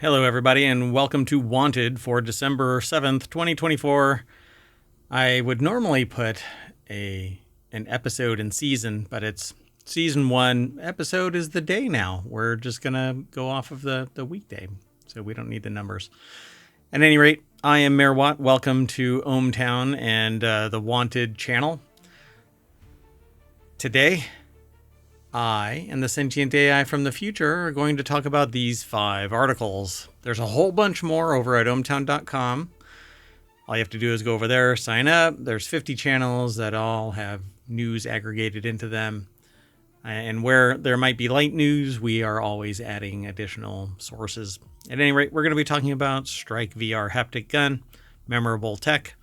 Hello, everybody, and welcome to Wanted for December 7th, 2024. I would normally put an episode in season, but it's season 1. Episode is the day now. We're just going to go off of the weekday, so we don't need the numbers. At any rate, I am Mayor Watt. Welcome to ohmTown and the Wanted channel. Today, I and the sentient AI from the future are going to talk about these 5 articles. There's a whole bunch more over at ohmtown.com. All you have to do is go over there, sign up. There's 50 channels that all have news aggregated into them. And where there might be light news, we are always adding additional sources. At any rate, we're going to be talking about StrikeVR Haptic Gun, memorable tech,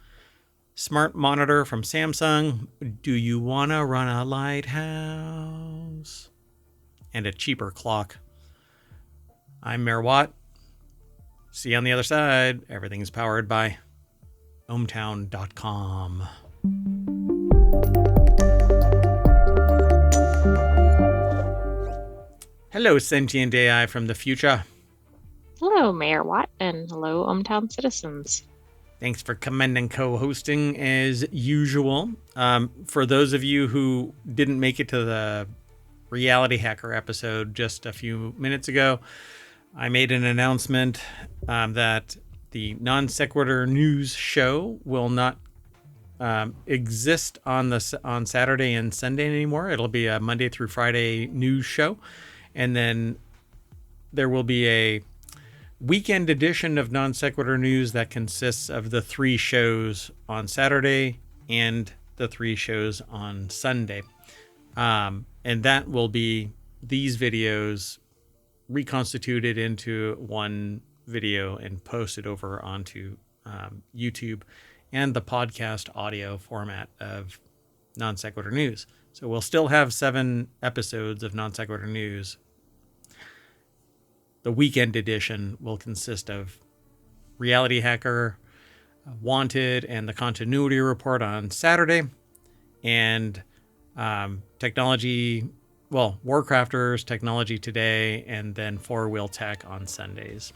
smart monitor from Samsung, do you want to run a Lighthouse, and a cheaper clock. I'm Mayor Watt. See you on the other side. Everything's powered by ohmtown.com. Hello, sentient AI from the future. Hello, Mayor Watt, and hello, ohmTown citizens. Thanks for coming and co-hosting as usual. For those of you who didn't make it to the RealityHacker episode just a few minutes ago, I made an announcement that the Non Sequitur news show will not exist on Saturday and Sunday anymore. It'll be a Monday through Friday news show, and then there will be a weekend edition of Non Sequitur News that consists of the 3 shows on Saturday and the 3 shows on Sunday. And that will be these videos reconstituted into one video and posted over onto YouTube and the podcast audio format of Non Sequitur News. So we'll still have 7 episodes of Non Sequitur News. The weekend edition will consist of RealityHacker, Wanted, and the Continuity Report on Saturday, and WarCrafters, Technology Today, and then 4-Wheel Tech on Sundays.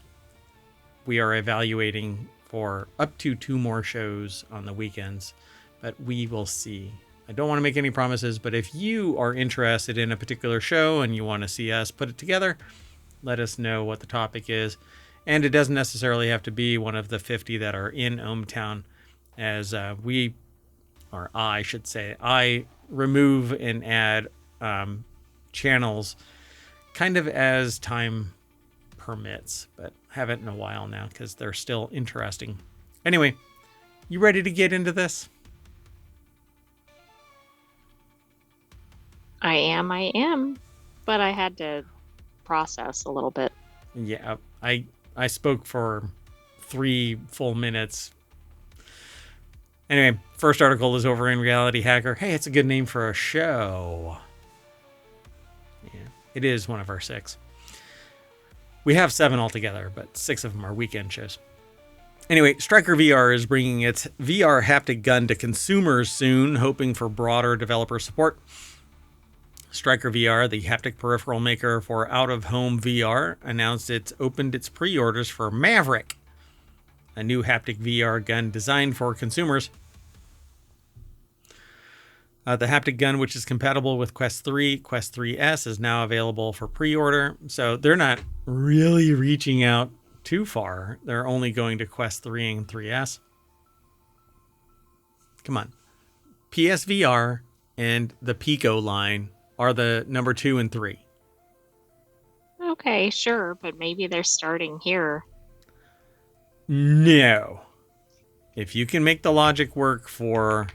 We are evaluating for up to 2 more shows on the weekends, but we will see. I don't want to make any promises, but if you are interested in a particular show and you want to see us put it together, let us know what the topic is. And it doesn't necessarily have to be one of the 50 that are in ohmTown, as I remove and add channels kind of as time permits, but haven't in a while now because they're still interesting. Anyway, you ready to get into this? I am, but I had to process a little bit. Yeah, I spoke for 3 full minutes. Anyway, first article is over in RealityHacker. Hey, it's a good name for a show. Yeah, it is one of our 6. We have 7 altogether, but 6 of them are weekend shows. Anyway, StrikeVR is bringing its VR haptic gun to consumers soon, hoping for broader developer support. StrikeVR, the haptic peripheral maker for out-of-home VR, announced it's opened its pre-orders for Maverick, a new haptic VR gun designed for consumers. The haptic gun, which is compatible with Quest 3, Quest 3S, is now available for pre-order. So they're not really reaching out too far. They're only going to Quest 3 and 3S. Come on. PSVR and the Pico line are the number 2 and 3. Okay, sure, but maybe they're starting here. No. If you can make the logic work for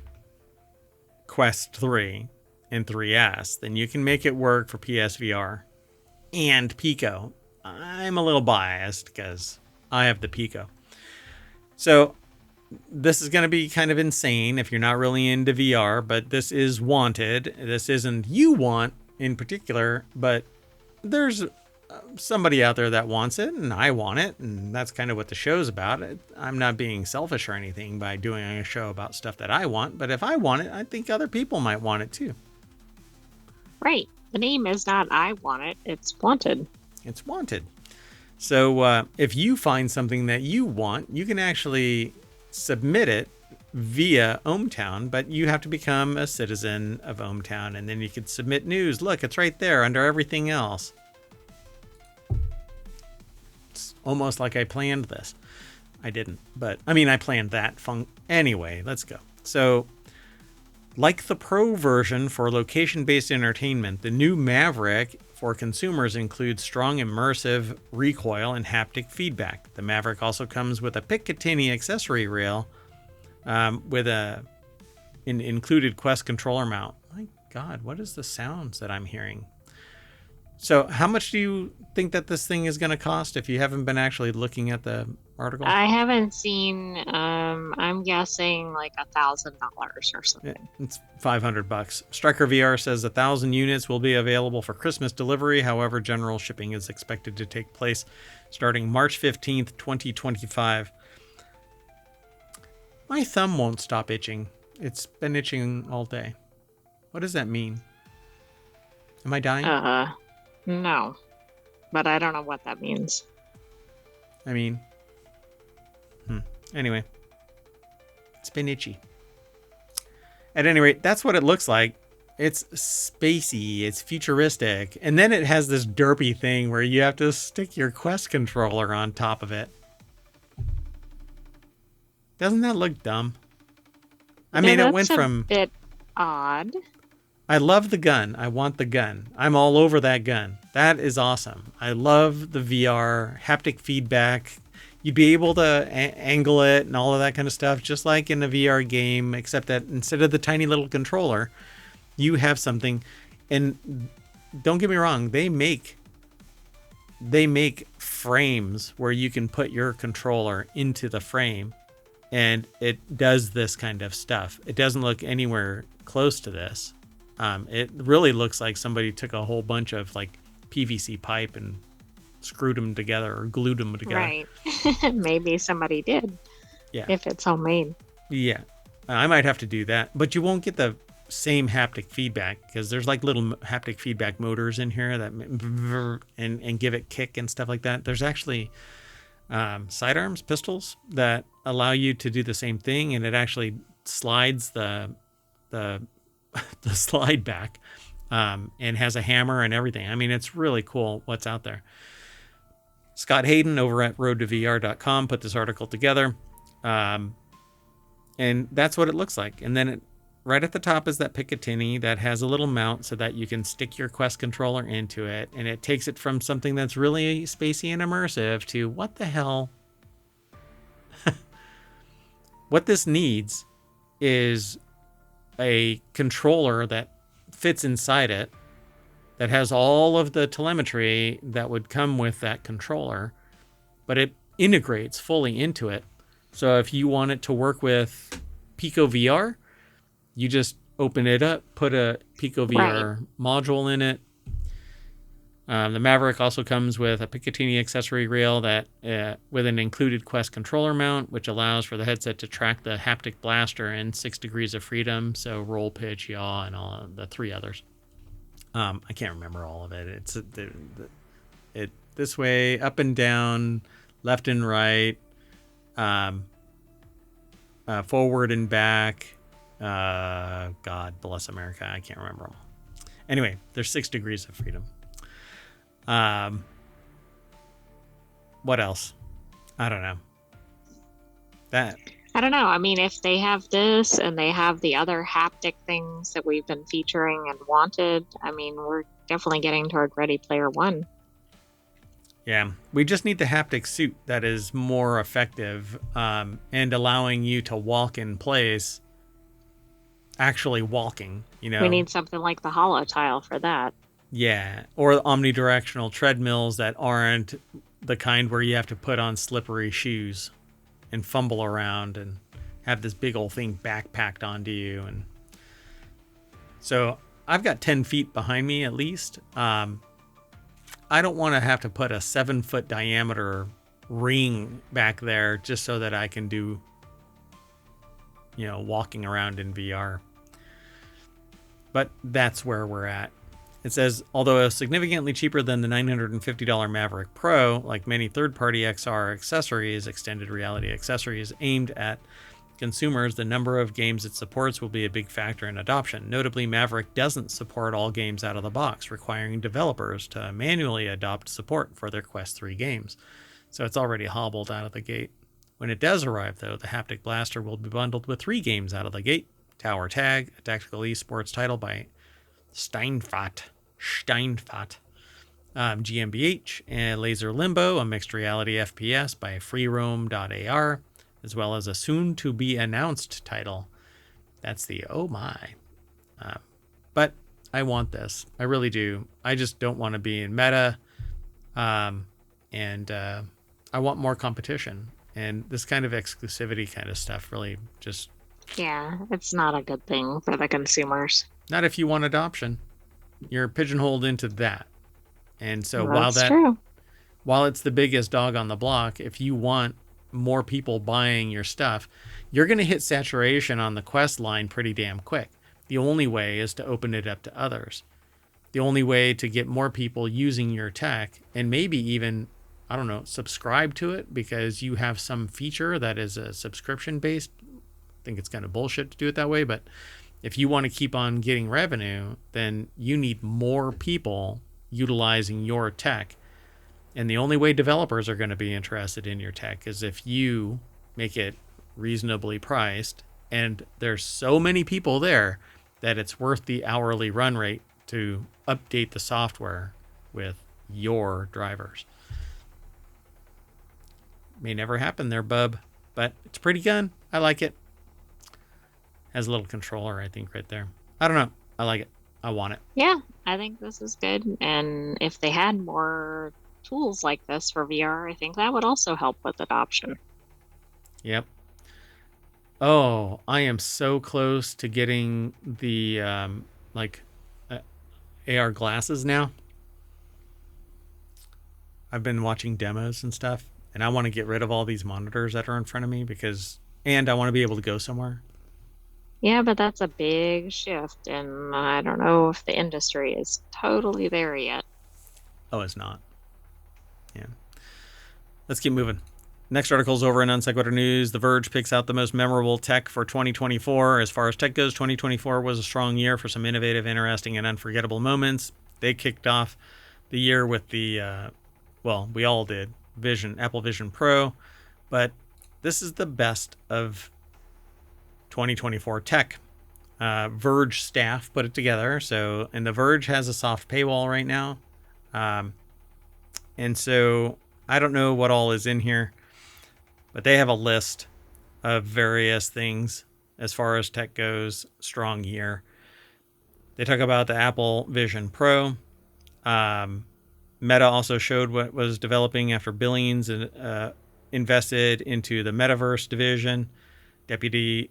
Quest 3 and 3S, then you can make it work for PSVR and Pico. I'm a little biased because I have the Pico. So this is going to be kind of insane if you're not really into VR, but this is Wanted. This isn't you want in particular, but there's somebody out there that wants it, and I want it, and that's kind of what the show's about. I'm not being selfish or anything by doing a show about stuff that I want, but if I want it, I think other people might want it too. Right. The name is not I Want It, it's Wanted. It's Wanted. So if you find something that you want, you can actually submit it via ohmTown, but you have to become a citizen of ohmTown, and then you can submit news. Look, it's right there under everything else. It's almost like I planned this. I didn't, but I mean, I planned that. Anyway, let's go. So, like the Pro version for location-based entertainment, the new Maverick for consumers includes strong immersive recoil and haptic feedback. The Maverick also comes with a Picatinny accessory rail with an included Quest controller mount. My God, what is the sounds that I'm hearing? So how much do you think that this thing is going to cost if you haven't been actually looking at the article? I haven't seen, I'm guessing like $1,000 or something. It's $500. StrikeVR says 1,000 units will be available for Christmas delivery. However, general shipping is expected to take place starting March 15th, 2025. My thumb won't stop itching. It's been itching all day. What does that mean? Am I dying? No, but I don't know what that means. I mean, anyway, it's been itchy. At any rate, that's what it looks like. It's spacey, it's futuristic, and then it has this derpy thing where you have to stick your Quest controller on top of it. Doesn't that look dumb? I mean, it went from... That's a bit odd. I love the gun. I want the gun. I'm all over that gun. That is awesome. I love the VR, haptic feedback. You'd be able to angle it and all of that kind of stuff, just like in a VR game, except that instead of the tiny little controller, you have something. And don't get me wrong, they make frames where you can put your controller into the frame, and it does this kind of stuff. It doesn't look anywhere close to this. It really looks like somebody took a whole bunch of like PVC pipe and screwed them together or glued them together. Right. Maybe somebody did. Yeah. If it's homemade. Yeah. I might have to do that, but you won't get the same haptic feedback because there's like little haptic feedback motors in here that and give it kick and stuff like that. There's actually sidearms, pistols that allow you to do the same thing, and it actually slides the slide back and has a hammer and everything. I mean, it's really cool what's out there. Scott Hayden over at roadtovr.com put this article together, and that's what it looks like. And then right at the top is that Picatinny that has a little mount so that you can stick your Quest controller into it, and it takes it from something that's really spacey and immersive to what the hell. What this needs is a controller that fits inside it, that has all of the telemetry that would come with that controller, but it integrates fully into it. So if you want it to work with Pico VR, you just open it up, put a Pico VR module in it. The Maverick also comes with a Picatinny accessory rail that with an included Quest controller mount, which allows for the headset to track the haptic blaster and 6 degrees of freedom, so roll, pitch, yaw, and all of the 3 others. I can't remember all of it. It's it this way, up and down, left and right, forward and back. God bless America. I can't remember them. Anyway, there's 6 degrees of freedom. What else? I don't know. I don't know. I mean, if they have this and they have the other haptic things that we've been featuring and wanted, I mean, we're definitely getting toward Ready Player One. Yeah, we just need the haptic suit that is more effective and allowing you to walk in place, actually walking, you know. We need something like the Holo Tile for that. Yeah, or omnidirectional treadmills that aren't the kind where you have to put on slippery shoes and fumble around and have this big old thing backpacked onto you. And so I've got 10 feet behind me at least. I don't want to have to put a 7-foot diameter ring back there just so that I can do, walking around in VR. But that's where we're at. It says, although significantly cheaper than the $950 Maverick Pro, like many third-party XR accessories, extended reality accessories aimed at consumers, the number of games it supports will be a big factor in adoption. Notably, Maverick doesn't support all games out of the box, requiring developers to manually adopt support for their Quest 3 games. So it's already hobbled out of the gate. When it does arrive, though, the Haptic Blaster will be bundled with 3 games out of the gate. Tower Tag, a tactical esports title by Steinfat, GmbH, and Laser Limbo, a mixed reality FPS by freeroam.ar, as well as a soon-to-be-announced title. That's the oh my. But I want this. I really do. I just don't want to be in meta, and I want more competition. And this kind of exclusivity kind of stuff really just... Yeah, it's not a good thing for the consumers. Not if you want adoption. You're pigeonholed into that. And so True. While it's the biggest dog on the block, if you want more people buying your stuff, you're going to hit saturation on the Quest line pretty damn quick. The only way is to open it up to others. The only way to get more people using your tech, and maybe even, I don't know, subscribe to it because you have some feature that is a subscription based. I think it's kind of bullshit to do it that way, but if you want to keep on getting revenue, then you need more people utilizing your tech. And the only way developers are going to be interested in your tech is if you make it reasonably priced, and there's so many people there that it's worth the hourly run rate to update the software with your drivers. May never happen there, bub, but it's a pretty gun. I like it. Has a little controller, I think, right there. I don't know. I like it. I want it. Yeah, I think this is good. And if they had more tools like this for VR, I think that would also help with adoption. Yep. Oh, I am so close to getting the AR glasses now. I've been watching demos and stuff, and I want to get rid of all these monitors that are in front of me and I want to be able to go somewhere. Yeah, but that's a big shift, and I don't know if the industry is totally there yet. Oh, it's not. Yeah. Let's keep moving. Next article's over in Non Sequitur News. The Verge picks out the most memorable tech for 2024. As far as tech goes, 2024 was a strong year for some innovative, interesting, and unforgettable moments. They kicked off the year with the, we all did, Apple Vision Pro. But this is the best of 2024 tech. Verge staff put it together. And the Verge has a soft paywall right now. And so I don't know what all is in here, but they have a list of various things as far as tech goes. Strong year. They talk about the Apple Vision Pro. Meta also showed what was developing after billions invested into the metaverse division. Deputy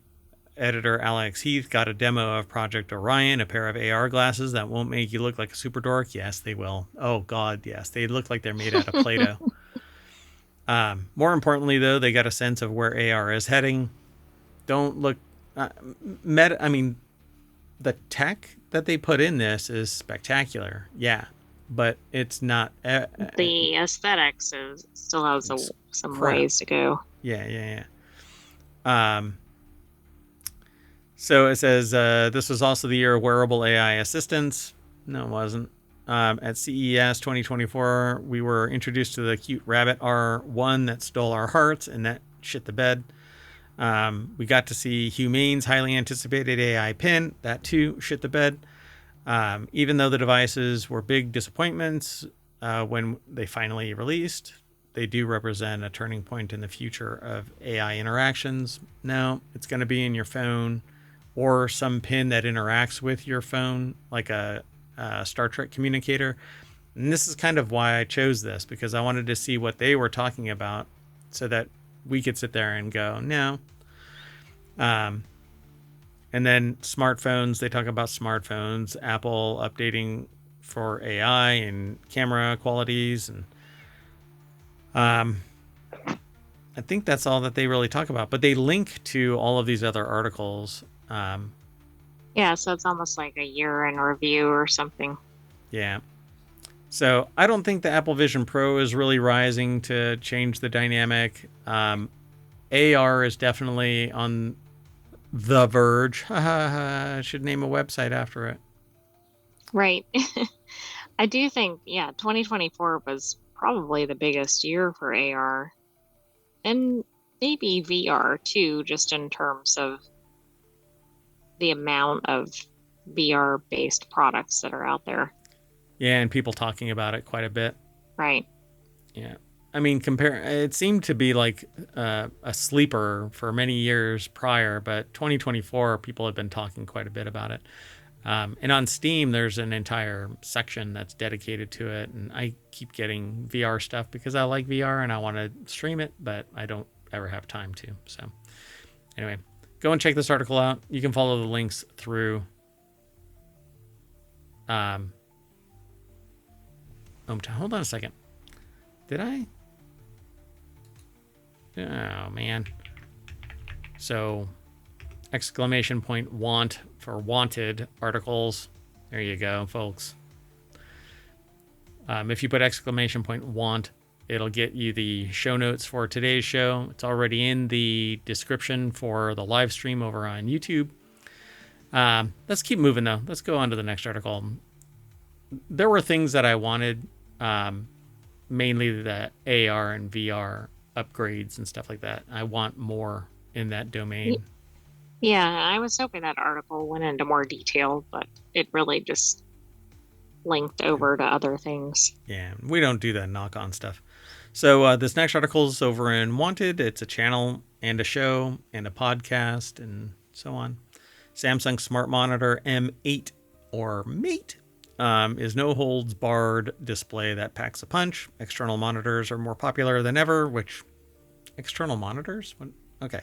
editor Alex Heath got a demo of Project Orion, a pair of AR glasses that won't make you look like a super dork. Yes, they will. Oh, God, yes. They look like they're made out of Play-Doh. More importantly, though, they got a sense of where AR is heading. Don't look... the tech that they put in this is spectacular. Yeah, but it's not... the aesthetics still has some ways to go. Yeah. So it says, this was also the year of wearable AI assistants. No, it wasn't. At CES 2024, we were introduced to the cute rabbit R1 that stole our hearts, and that shit the bed. We got to see Humane's highly anticipated AI pin. That too shit the bed. Even though the devices were big disappointments when they finally released, they do represent a turning point in the future of AI interactions. Now, it's going to be in your phone or some pin that interacts with your phone, like a Star Trek communicator. And this is kind of why I chose this, because I wanted to see what they were talking about so that we could sit there and go, no. And then smartphones, they talk about smartphones, Apple updating for AI and camera qualities. And I think that's all that they really talk about. But they link to all of these other articles. Yeah, so it's almost like a year in review or something. Yeah. So I don't think the Apple Vision Pro is really rising to change the dynamic. AR is definitely on the verge. I should name a website after it. Right. I do think, yeah, 2024 was probably the biggest year for AR and maybe VR too, just in terms of the amount of VR based products that are out there. Yeah, and people talking about it quite a bit. Right. Yeah. I mean, it seemed to be like a sleeper for many years prior, but 2024, people have been talking quite a bit about it. And on Steam, there's an entire section that's dedicated to it. And I keep getting VR stuff because I like VR and I want to stream it, but I don't ever have time to. So, anyway, go and check this article out. You can follow the links through. Hold on a second. Did I? Oh, man. So, exclamation point want for wanted articles. There you go, folks. If you put exclamation point want, it'll get you the show notes for today's show. It's already in the description for the live stream over on YouTube. Let's keep moving, though. Let's go on to the next article. There were things that I wanted, mainly the AR and VR upgrades and stuff like that. I want more in that domain. Yeah, I was hoping that article went into more detail, but it really just linked over to other things. Yeah, we don't do that knock-on stuff. So this next article is over in Wanted. It's a channel and a show and a podcast and so on. Samsung Smart Monitor M8 or Mate is no holds barred display that packs a punch. External monitors are more popular than ever, which external monitors? Okay.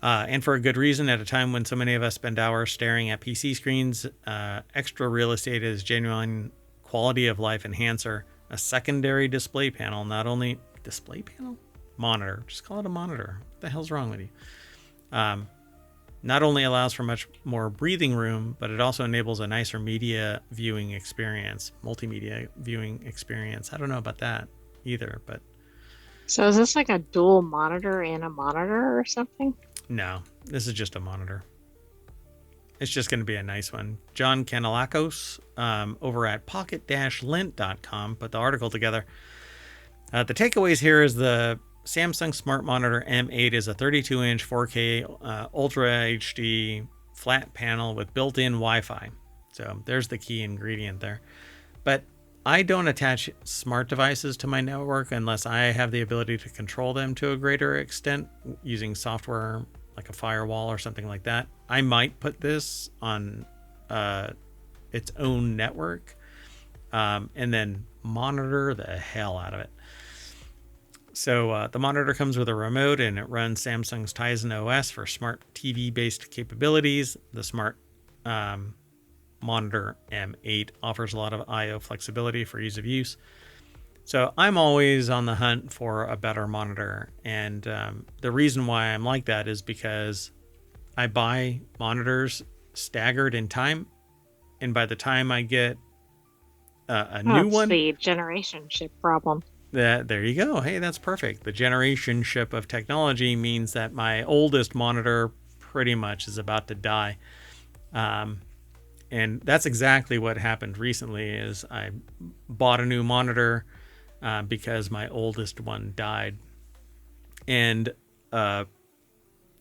And for a good reason, at a time when so many of us spend hours staring at PC screens, extra real estate is genuine quality of life enhancer. A secondary display panel, not only display panel? Monitor. Just call it a monitor. What the hell's wrong with you? Not only allows for much more breathing room, but it also enables a nicer media viewing experience, multimedia viewing experience. I don't know about that either, but. So is this like a dual monitor and a monitor or something? No, this is just a monitor. It's just going to be a nice one. John Kanelakos over at pocket-lint.com put the article together. The takeaways here is the Samsung Smart Monitor M8 is a 32-inch 4K Ultra HD flat panel with built-in Wi-Fi. So there's the key ingredient there. But I don't attach smart devices to my network unless I have the ability to control them to a greater extent using software like a firewall or something like that. I might put this on its own network and then monitor the hell out of it. So the monitor comes with a remote and it runs Samsung's Tizen OS for smart TV-based capabilities. The Smart Monitor M8 offers a lot of I/O flexibility for ease of use. So I'm always on the hunt for a better monitor. And the reason why I'm like that is because I buy monitors staggered in time. And by the time I get a new one, the generation shift problem. There you go. Hey, that's perfect. The generation ship of technology means that my oldest monitor pretty much is about to die. And that's exactly what happened recently is I bought a new monitor because my oldest one died. And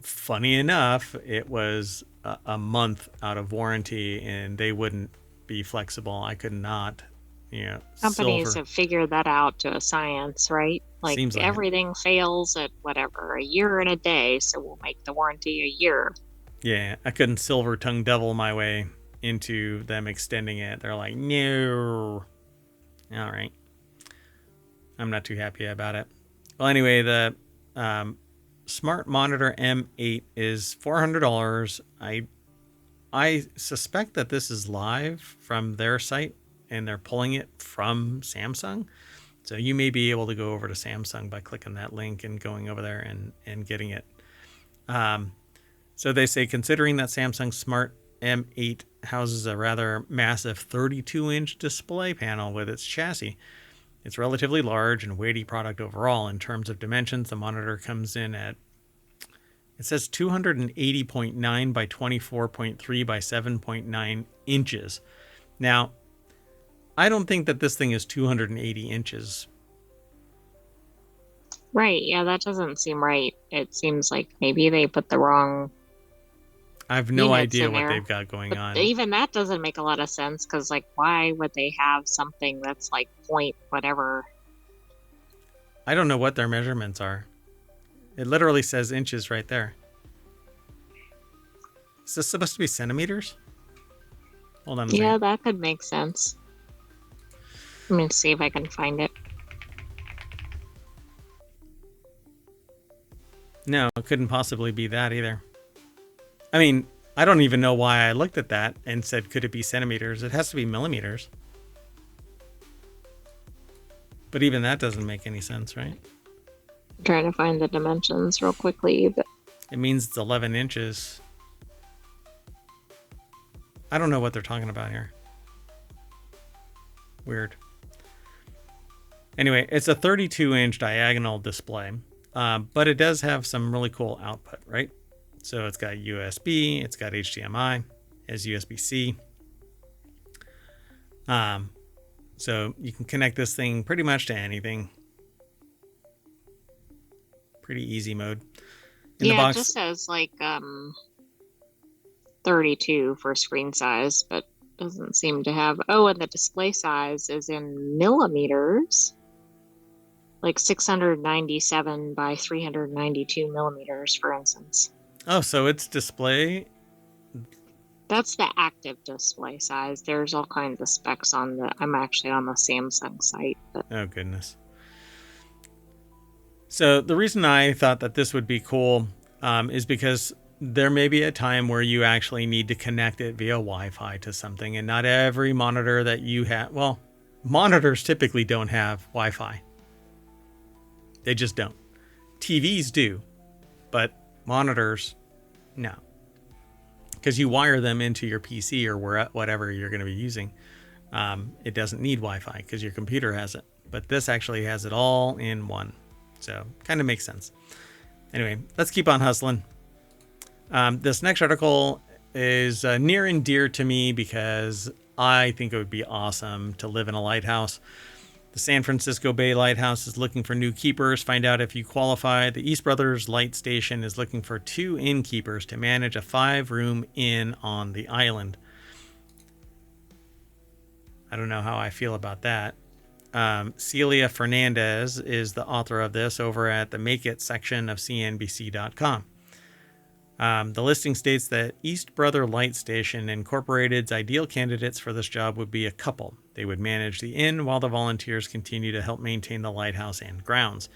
funny enough, it was a month out of warranty and they wouldn't be flexible. I could not. Companies have figured that out to a science, right? Like everything fails at whatever, a year and a day, so we'll make the warranty a year. Yeah, I couldn't silver tongue devil my way into them extending it. They're like, no. All right. I'm not too happy about it. Well, anyway, the Smart Monitor M8 is $400. I suspect that this is live from their site and they're pulling it from Samsung. So you may be able to go over to Samsung by clicking that link and going over there and getting it. So they say, considering that Samsung Smart M8 houses a rather massive 32-inch display panel with its chassis. It's relatively large and weighty product overall. In terms of dimensions, the monitor comes in at, it says 280.9 by 24.3 by 7.9 inches. Now, I don't think that this thing is 280 inches. Right, yeah, that doesn't seem right. It seems like maybe they put the wrong I have no units idea in what there. they've got going But on. even that doesn't make a lot of sense, because, like, why would they have something that's like point whatever? I don't know what their measurements are. It literally says inches right there. Is this supposed to be centimeters? Hold on a Yeah, second. that could make sense. Let me see if I can find it. No, it couldn't possibly be that either. I mean, I don't even know why I looked at that and said, could it be centimeters? It has to be millimeters. But even that doesn't make any sense, right? I'm trying to find the dimensions real quickly, but It means it's 11 inches. I don't know what they're talking about here. Weird. Anyway, it's a 32-inch diagonal display, but it does have some really cool output, right? So it's got USB, it's got HDMI, it has USB-C. So you can connect this thing pretty much to anything. Pretty easy mode. In the yeah, box, it just says like 32 for screen size, but doesn't seem to have. Oh, and the display size is in millimeters, like 697 by 392 millimeters, for instance. oh, so it's display. That's the active display size. There's all kinds of specs on the. I'm actually on the Samsung site, but Oh, goodness. So the reason I thought that this would be cool is because there may be a time where you actually need to connect it via Wi-Fi to something, and not every monitor that you have, well, monitors typically don't have Wi-Fi. They just don't. TVs do, but monitors, no. Because you wire them into your PC or whatever you're going to be using. It doesn't need Wi-Fi because your computer has it. But this actually has it all in one. So kind of makes sense. Anyway, let's keep on hustling. This next article is near and dear to me because I think it would be awesome to live in a lighthouse. The San Francisco Bay Lighthouse is looking for new keepers. Find out if you qualify. The East Brothers Light Station is looking for 2 innkeepers to manage a 5-room inn on the island. I don't know how I feel about that. Celia Fernandez is the author of this over at the Make It section of CNBC.com. The listing states that East Brother Light Station Incorporated's ideal candidates for this job would be a couple. They would manage the inn while the volunteers continue to help maintain the lighthouse and grounds.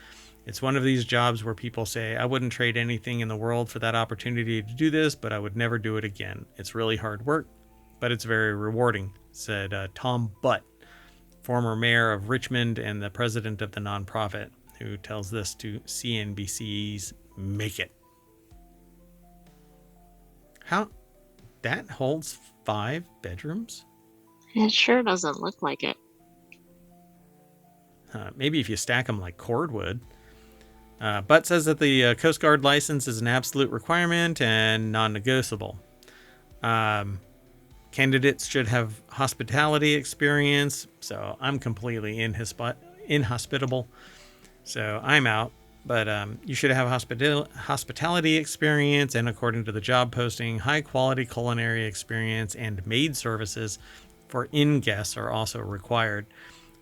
It's one of these jobs where people say, I wouldn't trade anything in the world for that opportunity to do this, but I would never do it again. It's really hard work, but it's very rewarding, said Tom Butt, former mayor of Richmond and the president of the nonprofit, who tells this to CNBC's Make It. How? That holds 5 bedrooms? it sure doesn't look like it. Maybe if you stack them like cordwood. Butt says that the Coast Guard license is an absolute requirement and non-negotiable. Candidates should have hospitality experience, so I'm completely inhospitable, so I'm out. But you should have hospitality experience, and according to the job posting, high-quality culinary experience and maid services for inn guests are also required.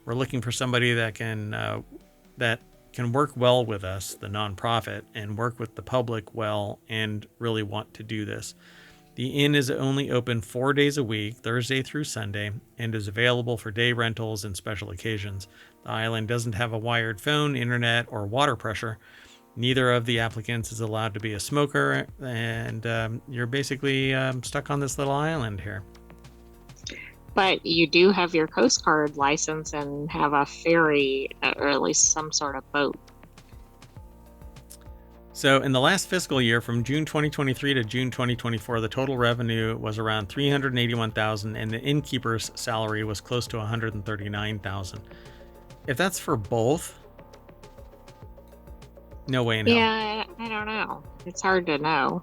We're looking for somebody that can work well with us, the nonprofit, and work with the public well, and really want to do this. The inn is only open 4 days a week, Thursday through Sunday, and is available for day rentals and special occasions. The island doesn't have a wired phone, internet, or water pressure. Neither of the applicants is allowed to be a smoker, and you're basically stuck on this little island here. But you do have your Coast Guard license and have a ferry, or at least some sort of boat. So in the last fiscal year, from June 2023 to June 2024, the total revenue was around $381,000, and the innkeeper's salary was close to $139,000. If that's for both, no way in hell. Yeah, I don't know. It's hard to know.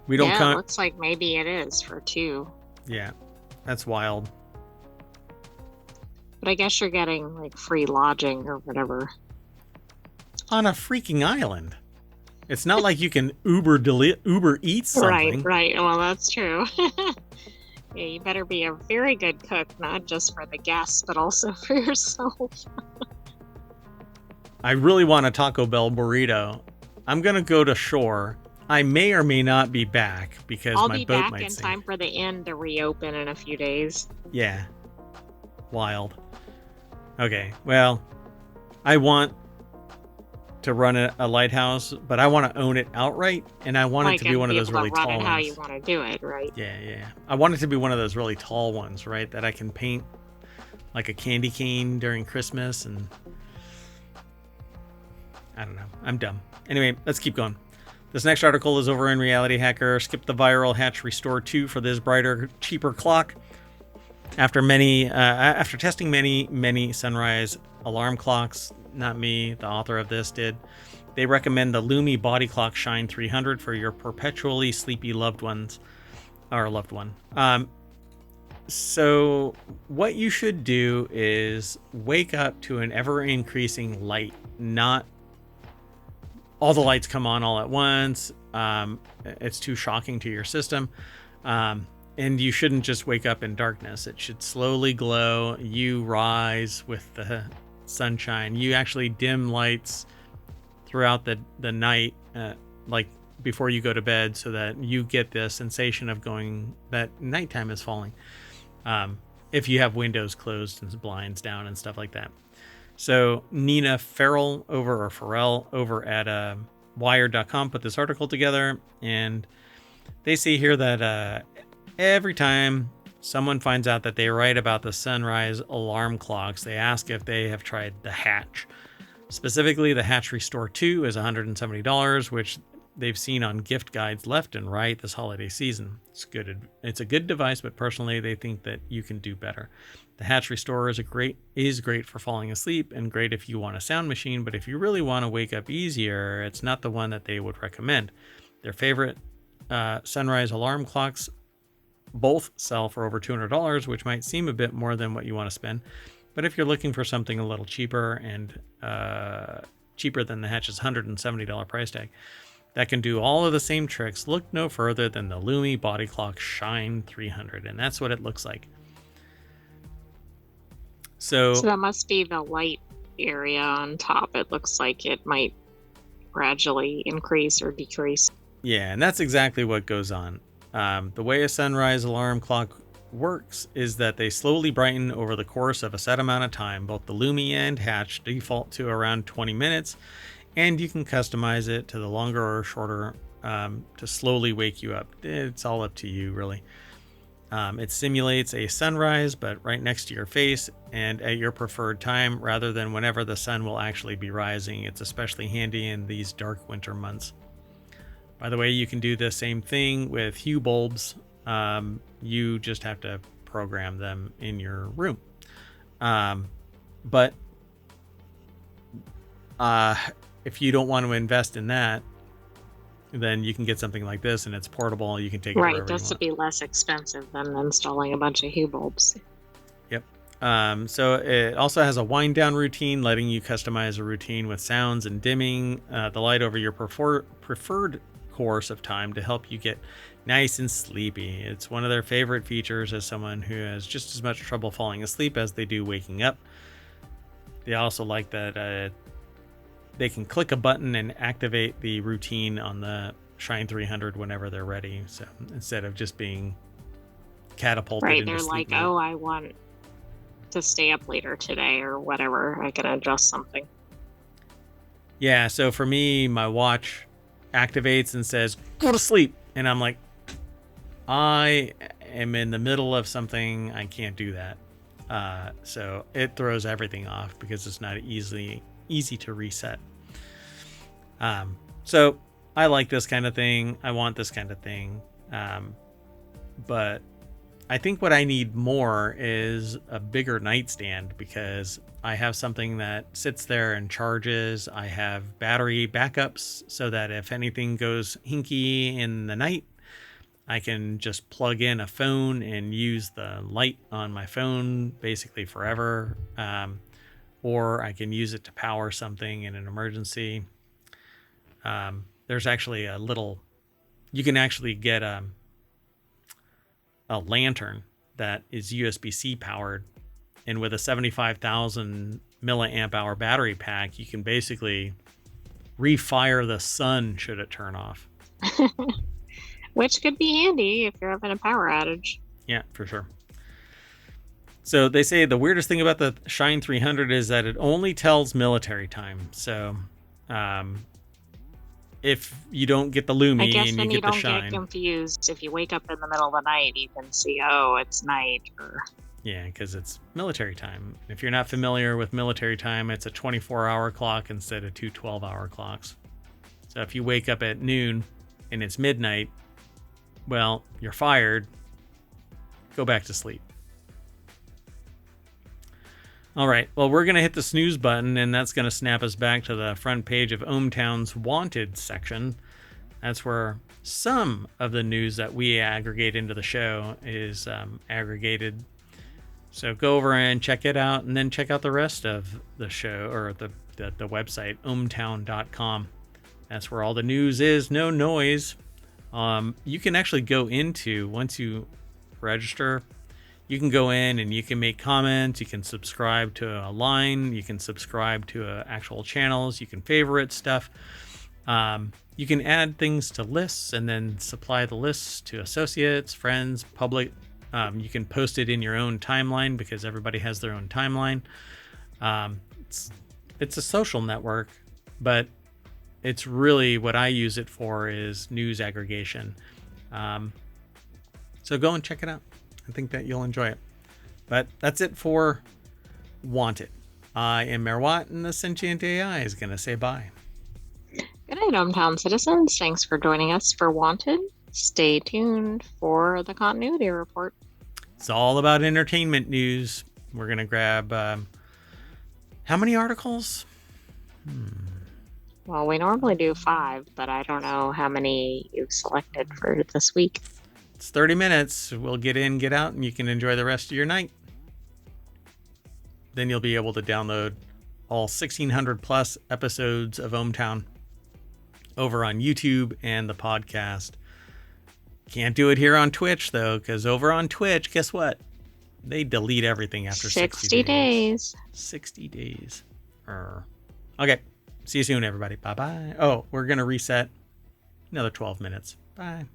We don't it looks like maybe it is for 2. Yeah, that's wild. But I guess you're getting like free lodging or whatever. On a freaking island. It's not like you can Uber Eats something. Right. Well, that's true. Yeah, you better be a very good cook, not just for the guests, but also for yourself. I really want a Taco Bell burrito. I'm going to go to shore. I may or may not be back because I'll my be boat back might in sink. time for the inn to reopen in a few days. Yeah. Wild. Okay, well, I want to run a lighthouse, but I want to own it outright, and I want it to be one of those really tall ones. How you want to do it, right? Yeah. I want it to be one of those really tall ones, right? That I can paint like a candy cane during Christmas, and I don't know. I'm dumb. Anyway, let's keep going. This next article is over in RealityHacker. Skip the viral Hatch Restore 2 for this brighter, cheaper clock. After testing many sunrise alarm clocks, not me, the author of this did, they recommend the Lumi Body Clock Shine 300 for your perpetually sleepy loved one. So what you should do is wake up to an ever-increasing light, not all the lights come on all at once. It's too shocking to your system. And you shouldn't just wake up in darkness. It should slowly glow. You rise with the sunshine. You actually dim lights throughout the night, like before you go to bed, so that you get the sensation of going that nighttime is falling. If you have windows closed and blinds down and stuff like that. So Nina Farrell over at Wired.com put this article together, and they see here that every time someone finds out that they write about the sunrise alarm clocks, they ask if they have tried the Hatch. Specifically, the Hatch Restore 2 is $170, which they've seen on gift guides left and right this holiday season. It's a good device, but personally, they think that you can do better. The Hatch Restore is great for falling asleep and great if you want a sound machine, but if you really want to wake up easier, it's not the one that they would recommend. Their favorite sunrise alarm clocks both sell for over $200, which might seem a bit more than what you want to spend. But if you're looking for something a little cheaper and cheaper than the Hatch's $170 price tag, that can do all of the same tricks, look no further than the Lumi Body Clock Shine 300, and that's what it looks like. So that must be the light area on top. It looks like it might gradually increase or decrease. Yeah, and that's exactly what goes on. The way a sunrise alarm clock works is that they slowly brighten over the course of a set amount of time. Both the Lumi and Hatch default to around 20 minutes, and you can customize it to the longer or shorter to slowly wake you up. It's all up to you, really. It simulates a sunrise, but right next to your face and at your preferred time rather than whenever the sun will actually be rising. It's especially handy in these dark winter months. By the way, you can do the same thing with Hue bulbs. You just have to program them in your room. But if you don't want to invest in that, then you can get something like this, and it's portable. You can take it wherever you want. Right, that's to be less expensive than installing a bunch of Hue bulbs. Yep. So it also has a wind down routine, letting you customize a routine with sounds and dimming the light over your preferred course of time to help you get nice and sleepy. It's one of their favorite features as someone who has just as much trouble falling asleep as they do waking up. They also like that they can click a button and activate the routine on the Shine 300 whenever they're ready. So instead of just being catapulted into they're sleep like, mode. oh, I want to stay up later today or whatever. I can adjust something. Yeah, so for me, my watch activates and says, go to sleep. And I'm like, I am in the middle of something. I can't do that. So it throws everything off because it's not easily easy to reset. So I like this kind of thing. I want this kind of thing. But I think what I need more is a bigger nightstand, because I have something that sits there and charges. I have battery backups so that if anything goes hinky in the night, I can just plug in a phone and use the light on my phone basically forever. Or I can use it to power something in an emergency. There's actually you can actually get a lantern that is USB-C powered, and with a 75,000 milliamp hour battery pack, you can basically refire the sun should it turn off. Which could be handy if you're having a power outage. Yeah, for sure. So they say the weirdest thing about the Shine 300 is that it only tells military time. So if you don't get the Lumi and you then get the Shine, you don't get confused. If you wake up in the middle of the night, you can see, oh, it's night. Yeah, because it's military time. If you're not familiar with military time, it's a 24-hour clock instead of two 12-hour clocks. So if you wake up at noon and it's midnight, well, you're fired. Go back to sleep. All right, well, we're going to hit the snooze button, and that's going to snap us back to the front page of ohmTown's Wanted section. That's where some of the news that we aggregate into the show is aggregated. So go over and check it out, and then check out the rest of the show, or the website, ohmtown.com. That's where all the news is, no noise. You can actually go into, once you register, you can go in and you can make comments. You can subscribe to a line. You can subscribe to actual channels. You can favorite stuff. You can add things to lists and then supply the lists to associates, friends, public. You can post it in your own timeline, because everybody has their own timeline. It's a social network, but it's really what I use it for is news aggregation. So go and check it out. I think that you'll enjoy it. But that's it for Wanted. I am Merwat, and the sentient AI is going to say bye. Good night, ohmTown citizens. Thanks for joining us for Wanted. Stay tuned for the continuity report. It's all about entertainment news. We're going to grab how many articles? Well, we normally do 5, but I don't know how many you've selected for this week. It's 30 minutes. We'll get in, get out, and you can enjoy the rest of your night. Then you'll be able to download all 1,600 plus episodes of ohmTown over on YouTube and the podcast. Can't do it here on Twitch, though, because over on Twitch, guess what? They delete everything after 60 days. 60 days. Okay. See you soon, everybody. Bye-bye. Oh, we're going to reset another 12 minutes. Bye.